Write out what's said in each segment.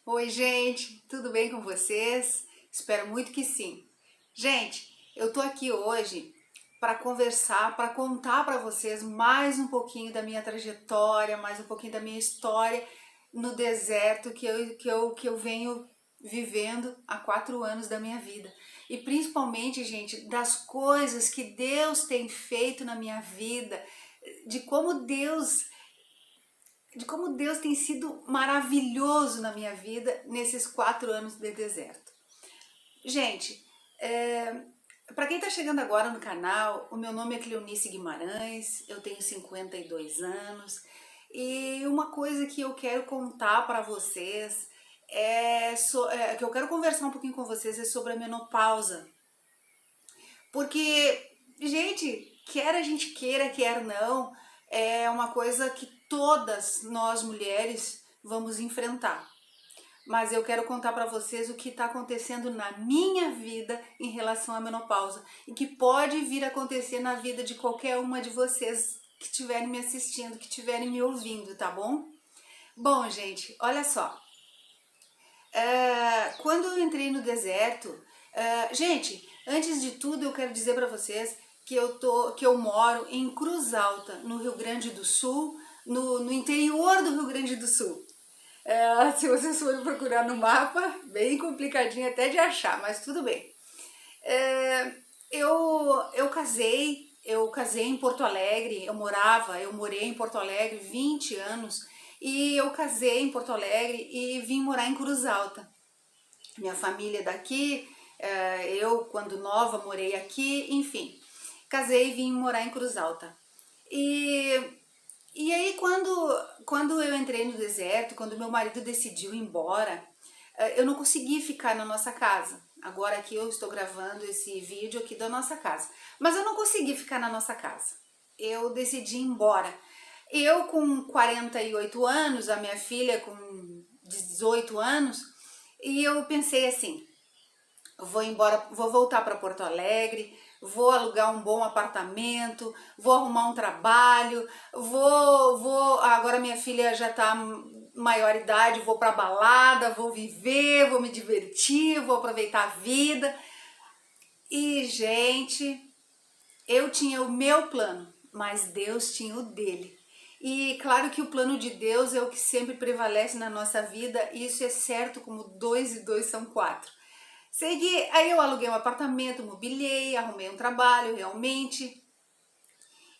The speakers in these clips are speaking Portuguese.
Oi, gente, tudo bem com vocês? Espero muito que sim. Gente, eu tô aqui hoje para conversar, para contar para vocês mais um pouquinho da minha trajetória, mais um pouquinho da minha história no deserto que eu venho vivendo há 4 anos da minha vida. E principalmente, gente, das coisas que Deus tem feito na minha vida, de como Deus de como Deus tem sido maravilhoso na minha vida nesses 4 anos de deserto. Gente, para quem está chegando agora no canal, o meu nome é Cleonice Guimarães, eu tenho 52 anos e uma coisa que eu quero contar para vocês que eu quero conversar um pouquinho com vocês é sobre a menopausa. Porque, gente, quer a gente queira, quer não, é uma coisa que todas nós mulheres vamos enfrentar. Mas eu quero contar para vocês o que está acontecendo na minha vida em relação à menopausa e que pode vir a acontecer na vida de qualquer uma de vocês que estiverem me assistindo, que estiverem me ouvindo, tá bom? Bom, gente, olha só. Quando eu entrei no deserto, gente, antes de tudo eu quero dizer para vocês que eu moro em Cruz Alta, no Rio Grande do Sul, no interior do Rio Grande do Sul. Se vocês forem procurar no mapa, bem complicadinho até de achar, mas tudo bem. É, eu casei em Porto Alegre, eu morei em Porto Alegre 20 anos e eu casei em Porto Alegre e vim morar em Cruz Alta. Minha família é daqui, eu quando nova morei aqui, enfim, casei e vim morar em Cruz Alta. E e aí, quando eu entrei no deserto, quando meu marido decidiu ir embora, eu não consegui ficar na nossa casa. Agora aqui eu estou gravando esse vídeo aqui da nossa casa. Mas eu não consegui ficar na nossa casa. Eu decidi ir embora. Eu com 48 anos, a minha filha com 18 anos, e eu pensei assim, vou embora, vou voltar para Porto Alegre, vou alugar um bom apartamento, vou arrumar um trabalho, agora minha filha já tá maior idade, vou pra balada, vou viver, vou me divertir, vou aproveitar a vida. E, gente, eu tinha o meu plano, mas Deus tinha o dele. E claro que o plano de Deus é o que sempre prevalece na nossa vida, e isso é certo como 2 e 2 são 4. Segui, aí eu aluguei um apartamento, mobiliei, arrumei um trabalho realmente.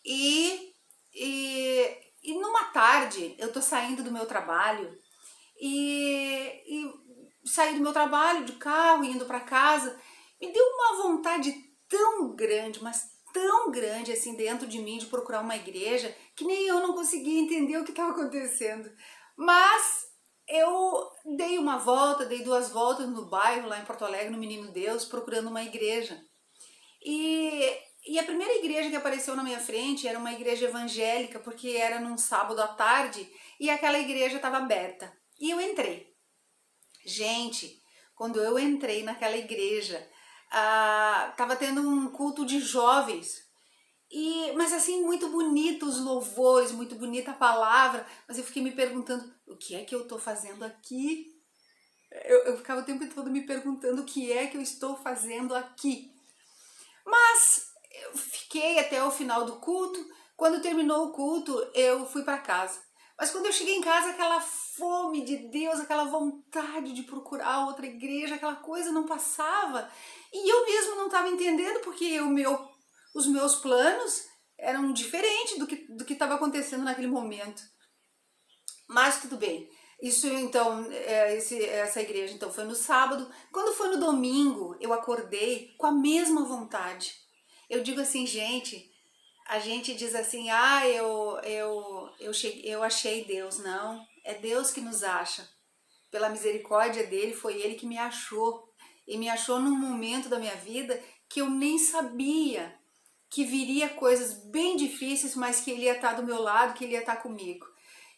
E, e numa tarde eu tô saindo do meu trabalho e saí do meu trabalho de carro, indo para casa, me deu uma vontade tão grande, mas tão grande assim dentro de mim de procurar uma igreja que nem eu não conseguia entender o que estava acontecendo. Mas eu dei uma volta, dei 2 voltas no bairro lá em Porto Alegre, no Menino Deus, procurando uma igreja. E a primeira igreja que apareceu na minha frente era uma igreja evangélica, porque era num sábado à tarde e aquela igreja estava aberta. E eu entrei. Gente, quando eu entrei naquela igreja, estava tendo um culto de jovens. Mas assim, muito bonito os louvores, muito bonita a palavra, mas eu fiquei me perguntando, o que é que eu estou fazendo aqui? Eu ficava o tempo todo me perguntando o que é que eu estou fazendo aqui. Mas eu fiquei até o final do culto. Quando terminou o culto, eu fui para casa. Mas quando eu cheguei em casa, aquela fome de Deus, aquela vontade de procurar outra igreja, aquela coisa não passava. E eu mesmo não estava entendendo porque os meus planos eram diferentes do que estava acontecendo naquele momento. Mas tudo bem. Isso então, essa igreja então foi no sábado. Quando foi no domingo, eu acordei com a mesma vontade. Eu digo assim, gente, a gente diz assim, eu achei Deus. Não, é Deus que nos acha. Pela misericórdia dele, foi ele que me achou. E me achou num momento da minha vida que eu nem sabia que viria coisas bem difíceis, mas que ele ia estar do meu lado, que ele ia estar comigo.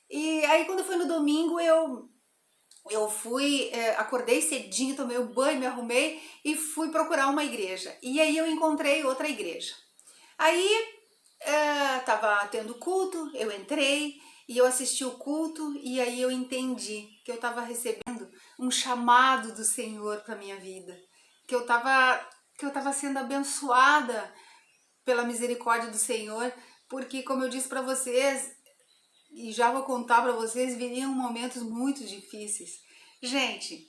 E aí quando foi no domingo, eu fui, acordei cedinho, tomei um banho, me arrumei e fui procurar uma igreja. E aí eu encontrei outra igreja. Aí tava tendo culto, eu entrei e eu assisti o culto e aí eu entendi que eu estava recebendo um chamado do Senhor para minha vida, que eu tava sendo abençoada pela misericórdia do Senhor, porque como eu disse para vocês, e já vou contar para vocês, viriam momentos muito difíceis. Gente,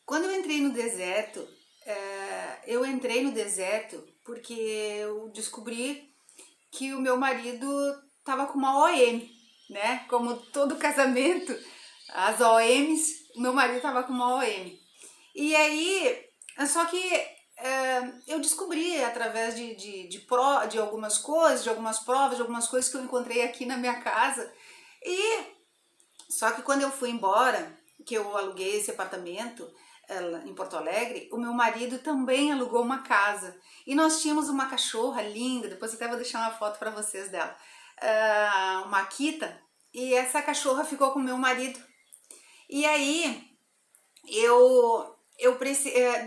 quando eu entrei no deserto, eu entrei no deserto porque eu descobri que o meu marido estava com uma OM, né? Como todo casamento, as OMs, o meu marido estava com uma OM. E aí, só que eu descobri através de algumas coisas, de algumas provas, de algumas coisas que eu encontrei aqui na minha casa. E só que quando eu fui embora, que eu aluguei esse apartamento em Porto Alegre, o meu marido também alugou uma casa. E nós tínhamos uma cachorra linda, depois até vou deixar uma foto para vocês dela, uma Akita, e essa cachorra ficou com o meu marido. E aí,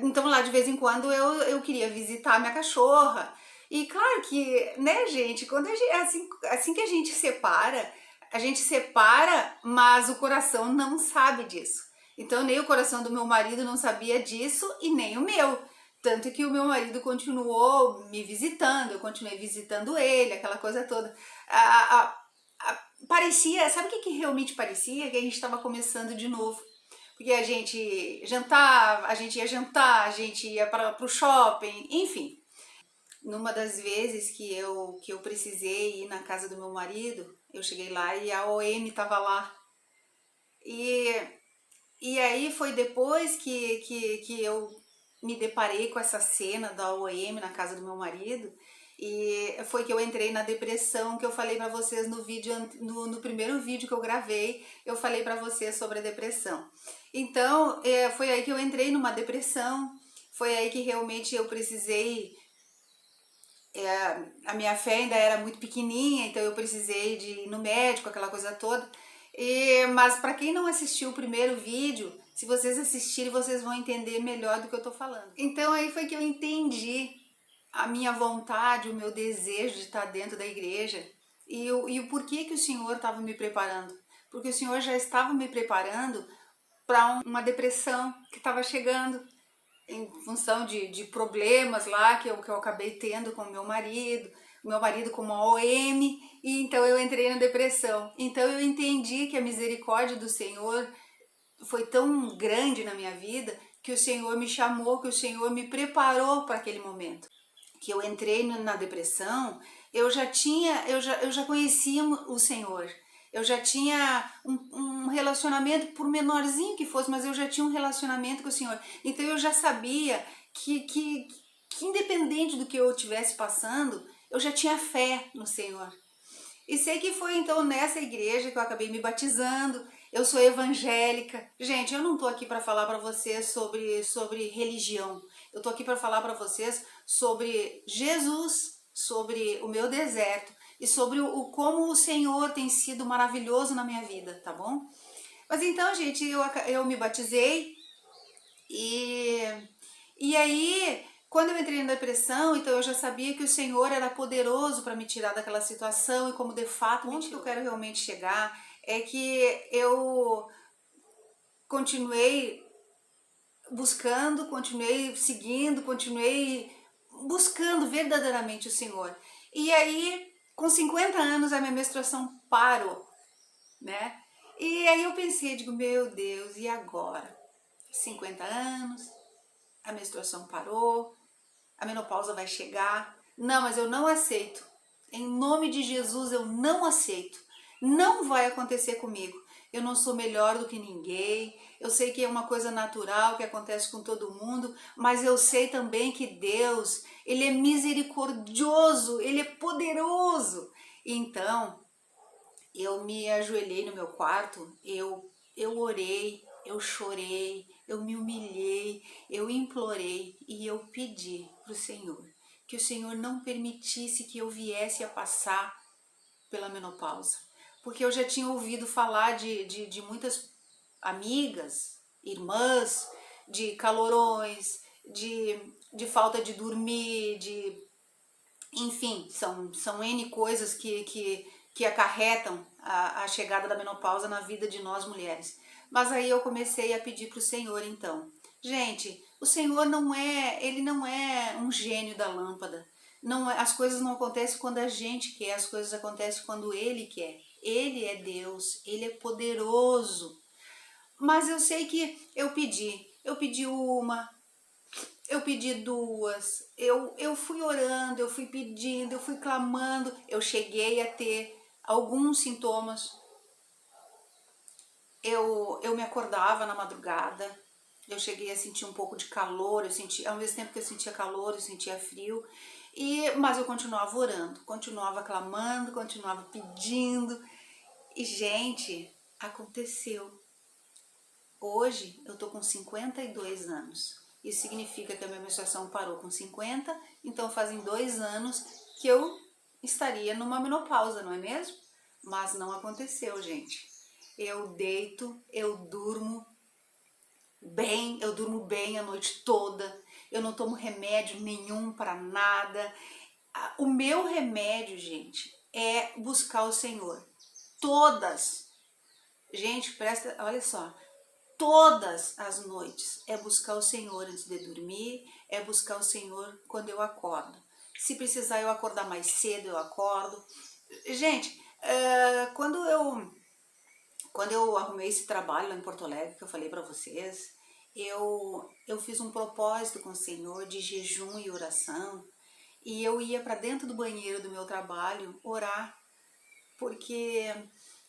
então lá de vez em quando eu queria visitar a minha cachorra. E claro que, né, gente, quando assim que a gente separa, mas o coração não sabe disso. Então nem o coração do meu marido não sabia disso e nem o meu. Tanto que o meu marido continuou me visitando, eu continuei visitando ele, aquela coisa toda. Parecia, sabe o que realmente parecia? Que a gente estava começando de novo. Porque a gente jantava, a gente ia jantar, a gente ia para o shopping, enfim. Numa das vezes que eu precisei ir na casa do meu marido, eu cheguei lá e a OM estava lá. E aí foi depois que eu me deparei com essa cena da OM na casa do meu marido, e foi que eu entrei na depressão, que eu falei para vocês no vídeo, no primeiro vídeo que eu gravei, eu falei para vocês sobre a depressão. Então, foi aí que eu entrei numa depressão, foi aí que realmente eu precisei, a minha fé ainda era muito pequenininha, então eu precisei de ir no médico, aquela coisa toda. Mas para quem não assistiu o primeiro vídeo, se vocês assistirem, vocês vão entender melhor do que eu tô falando. Então aí foi que eu entendi a minha vontade, o meu desejo de estar dentro da igreja e o porquê que o Senhor estava me preparando. Porque o Senhor já estava me preparando para uma depressão que estava chegando em função de problemas lá que eu acabei tendo com o meu marido com uma OM, e então eu entrei na depressão. Então eu entendi que a misericórdia do Senhor foi tão grande na minha vida que o Senhor me chamou, que o Senhor me preparou para aquele momento. Que eu entrei na depressão, eu já conhecia o Senhor. Eu já tinha um relacionamento, por menorzinho que fosse, mas eu já tinha um relacionamento com o Senhor. Então eu já sabia que independente do que eu estivesse passando, eu já tinha fé no Senhor. E sei que foi então nessa igreja que eu acabei me batizando. Eu sou evangélica. Gente, eu não tô aqui para falar para vocês sobre religião. Eu tô aqui para falar para vocês sobre Jesus, sobre o meu deserto e sobre como o Senhor tem sido maravilhoso na minha vida, tá bom? Mas então, gente, eu me batizei e, e aí, quando eu entrei na depressão, então eu já sabia que o Senhor era poderoso para me tirar daquela situação e como de fato me tirou. Onde que eu quero realmente chegar é que eu continuei buscando, continuei seguindo, continuei buscando verdadeiramente o Senhor. E aí, com 50 anos, a minha menstruação parou, né? E aí eu pensei, digo, meu Deus, e agora? 50 anos, a menstruação parou, a menopausa vai chegar. Não, mas eu não aceito. Em nome de Jesus, eu não aceito. Não vai acontecer comigo. Eu não sou melhor do que ninguém. Eu sei que é uma coisa natural que acontece com todo mundo, mas eu sei também que Deus, Ele é misericordioso, Ele é poderoso. Então, eu me ajoelhei no meu quarto, eu orei, eu chorei, eu me humilhei, eu implorei e eu pedi para o Senhor que o Senhor não permitisse que eu viesse a passar pela menopausa, porque eu já tinha ouvido falar de muitas amigas, irmãs, de calorões, de falta de dormir, enfim, são N coisas que acarretam a chegada da menopausa na vida de nós mulheres. Mas aí eu comecei a pedir para o Senhor então. Gente, o Senhor ele não é um gênio da lâmpada. Não as coisas não acontecem quando a gente quer, as coisas acontecem quando Ele quer. Ele é Deus, Ele é poderoso. Mas eu sei que eu pedi uma, eu pedi duas, eu fui orando, eu fui pedindo, eu fui clamando, eu cheguei a ter alguns sintomas. Eu me acordava na madrugada, eu cheguei a sentir um pouco de calor, eu senti, ao mesmo tempo que eu sentia calor, eu sentia frio, mas eu continuava orando, continuava clamando, continuava pedindo, e gente, aconteceu. Hoje eu tô com 52 anos. Isso significa que a minha menstruação parou com 50, então fazem 2 anos que eu estaria numa menopausa, não é mesmo? Mas não aconteceu, gente. Eu deito, eu durmo bem a noite toda, eu não tomo remédio nenhum para nada. O meu remédio, gente, é buscar o Senhor. Todas, gente, presta, olha só, todas as noites é buscar o Senhor antes de dormir, é buscar o Senhor quando eu acordo. Se precisar eu acordar mais cedo, eu acordo. Gente, quando eu arrumei esse trabalho lá em Porto Alegre, que eu falei para vocês, eu fiz um propósito com o Senhor de jejum e oração, e eu ia para dentro do banheiro do meu trabalho orar, porque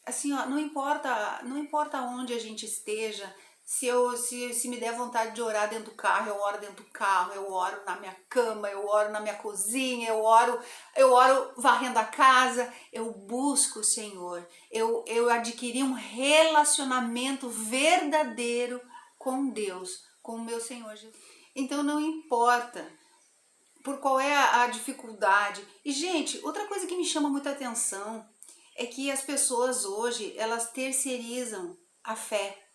assim, ó, não importa onde a gente esteja, se me der vontade de orar dentro do carro, eu oro dentro do carro, eu oro na minha cama, eu oro na minha cozinha, eu oro varrendo a casa, eu busco o Senhor. Eu adquiri um relacionamento verdadeiro com Deus, com o meu Senhor Jesus. Então não importa por qual é a dificuldade. E gente, outra coisa que me chama muita atenção é que as pessoas hoje, elas terceirizam a fé.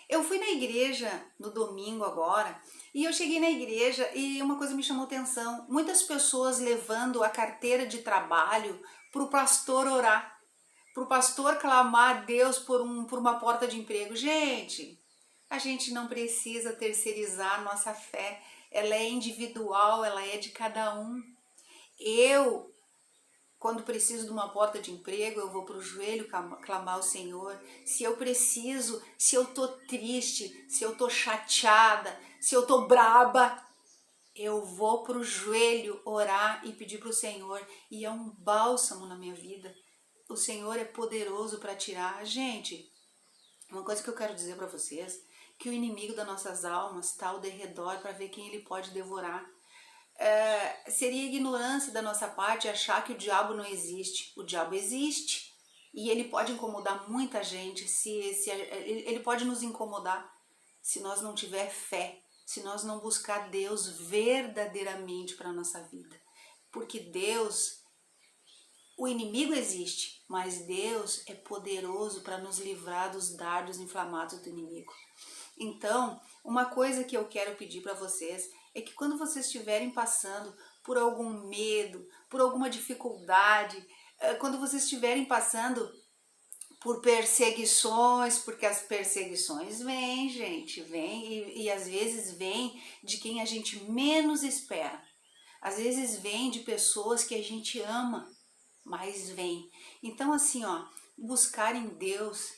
Eu fui na igreja no domingo agora, e eu cheguei na igreja e uma coisa me chamou atenção, muitas pessoas levando a carteira de trabalho para o pastor orar, para o pastor clamar a Deus por uma porta de emprego. Gente, a gente não precisa terceirizar a nossa fé, ela é individual, ela é de cada um. Eu, quando preciso de uma porta de emprego, eu vou para o joelho clamar ao Senhor. Se eu preciso, se eu tô triste, se eu tô chateada, se eu tô braba, eu vou para o joelho orar e pedir para o Senhor. E é um bálsamo na minha vida. O Senhor é poderoso para tirar. Gente, uma coisa que eu quero dizer para vocês, que o inimigo das nossas almas está ao derredor para ver quem ele pode devorar. Seria ignorância da nossa parte achar que o diabo não existe. O diabo existe e ele pode incomodar muita gente, ele pode nos incomodar se nós não tiver fé, se nós não buscar Deus verdadeiramente para a nossa vida. Porque Deus, o inimigo existe, mas Deus é poderoso para nos livrar dos dardos inflamados do inimigo. Então, uma coisa que eu quero pedir para vocês é que quando vocês estiverem passando por algum medo, por alguma dificuldade, quando vocês estiverem passando por perseguições, porque as perseguições vêm, gente, vêm e às vezes vêm de quem a gente menos espera. Às vezes vem de pessoas que a gente ama, mas vem. Então assim, ó, buscar em Deus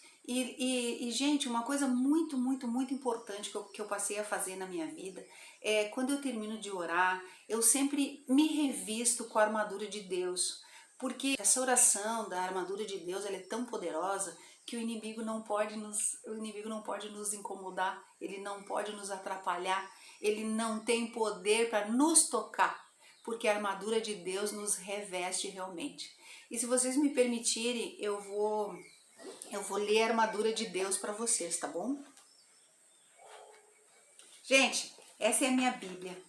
gente, uma coisa muito, muito, muito importante que eu passei a fazer na minha vida é quando eu termino de orar, eu sempre me revisto com a armadura de Deus, porque essa oração da armadura de Deus ela é tão poderosa que o inimigo não pode nos incomodar, ele não pode nos atrapalhar, ele não tem poder para nos tocar, porque a armadura de Deus nos reveste realmente. E se vocês me permitirem, eu vou ler a armadura de Deus para vocês, tá bom? Gente, essa é a minha Bíblia.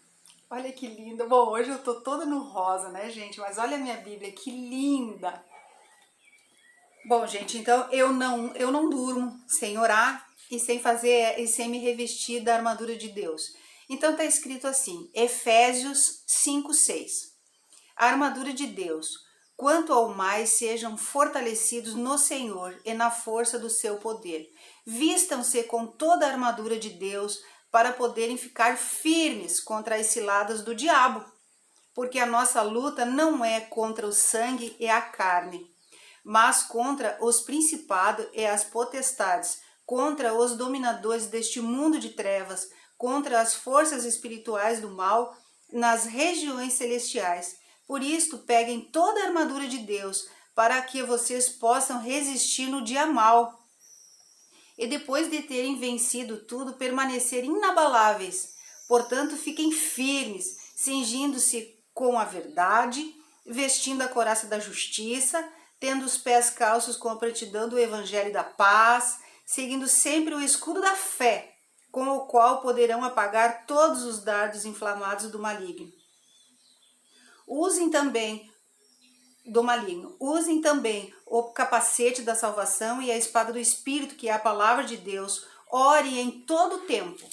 Olha que linda. Bom, hoje eu tô toda no rosa, né, gente? Mas olha a minha Bíblia, que linda. Bom, gente, então eu não durmo sem orar e sem me revestir da armadura de Deus. Então tá escrito assim, Efésios 5:6. A armadura de Deus, quanto ao mais sejam fortalecidos no Senhor e na força do seu poder. Vistam-se com toda a armadura de Deus para poderem ficar firmes contra as ciladas do diabo, porque a nossa luta não é contra o sangue e a carne, mas contra os principados e as potestades, contra os dominadores deste mundo de trevas, contra as forças espirituais do mal nas regiões celestiais. Por isto, peguem toda a armadura de Deus, para que vocês possam resistir no dia mau. E depois de terem vencido tudo, permanecer inabaláveis. Portanto, fiquem firmes, cingindo-se com a verdade, vestindo a couraça da justiça, tendo os pés calços com a prontidão do evangelho da paz, seguindo sempre o escudo da fé, com o qual poderão apagar todos os dardos inflamados do maligno. Usem também o capacete da salvação e a espada do Espírito, que é a palavra de Deus. Ore em todo o tempo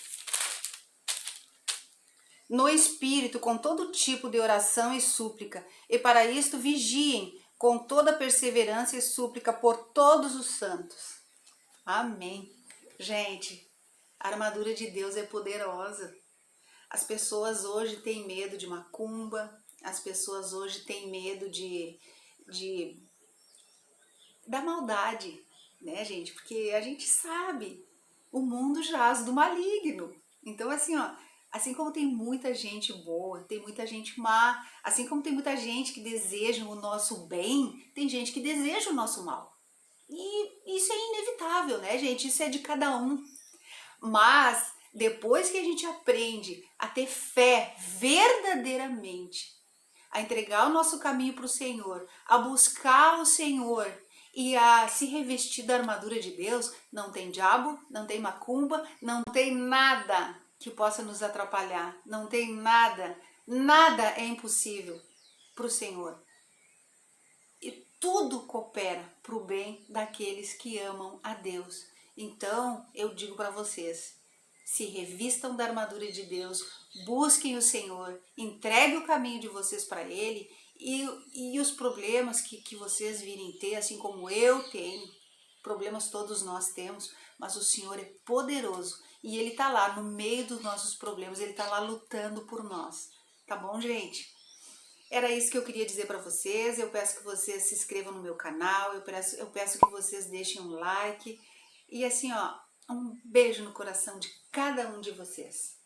no Espírito, com todo tipo de oração e súplica, e para isto vigiem com toda perseverança e súplica por todos os santos. Amém. Gente, a armadura de Deus é poderosa. As pessoas hoje têm medo de macumba, as pessoas hoje têm medo da maldade, né, gente? Porque a gente sabe, o mundo jaz do maligno. Então, assim, ó, assim como tem muita gente boa, tem muita gente má, assim como tem muita gente que deseja o nosso bem, tem gente que deseja o nosso mal. E isso é inevitável, né, gente? Isso é de cada um. Mas depois que a gente aprende a ter fé verdadeiramente, a entregar o nosso caminho para o Senhor, a buscar o Senhor e a se revestir da armadura de Deus, não tem diabo, não tem macumba, não tem nada que possa nos atrapalhar, não tem nada, nada é impossível para o Senhor. E tudo coopera para o bem daqueles que amam a Deus. Então, eu digo para vocês, se revistam da armadura de Deus, busquem o Senhor, entregue o caminho de vocês para Ele e os problemas que vocês virem ter, assim como eu tenho, problemas todos nós temos, mas o Senhor é poderoso e Ele está lá no meio dos nossos problemas, Ele está lá lutando por nós. Tá bom, gente? Era isso que eu queria dizer para vocês. Eu peço que vocês se inscrevam no meu canal, eu peço que vocês deixem um like. E assim, ó, um beijo no coração de cada um de vocês.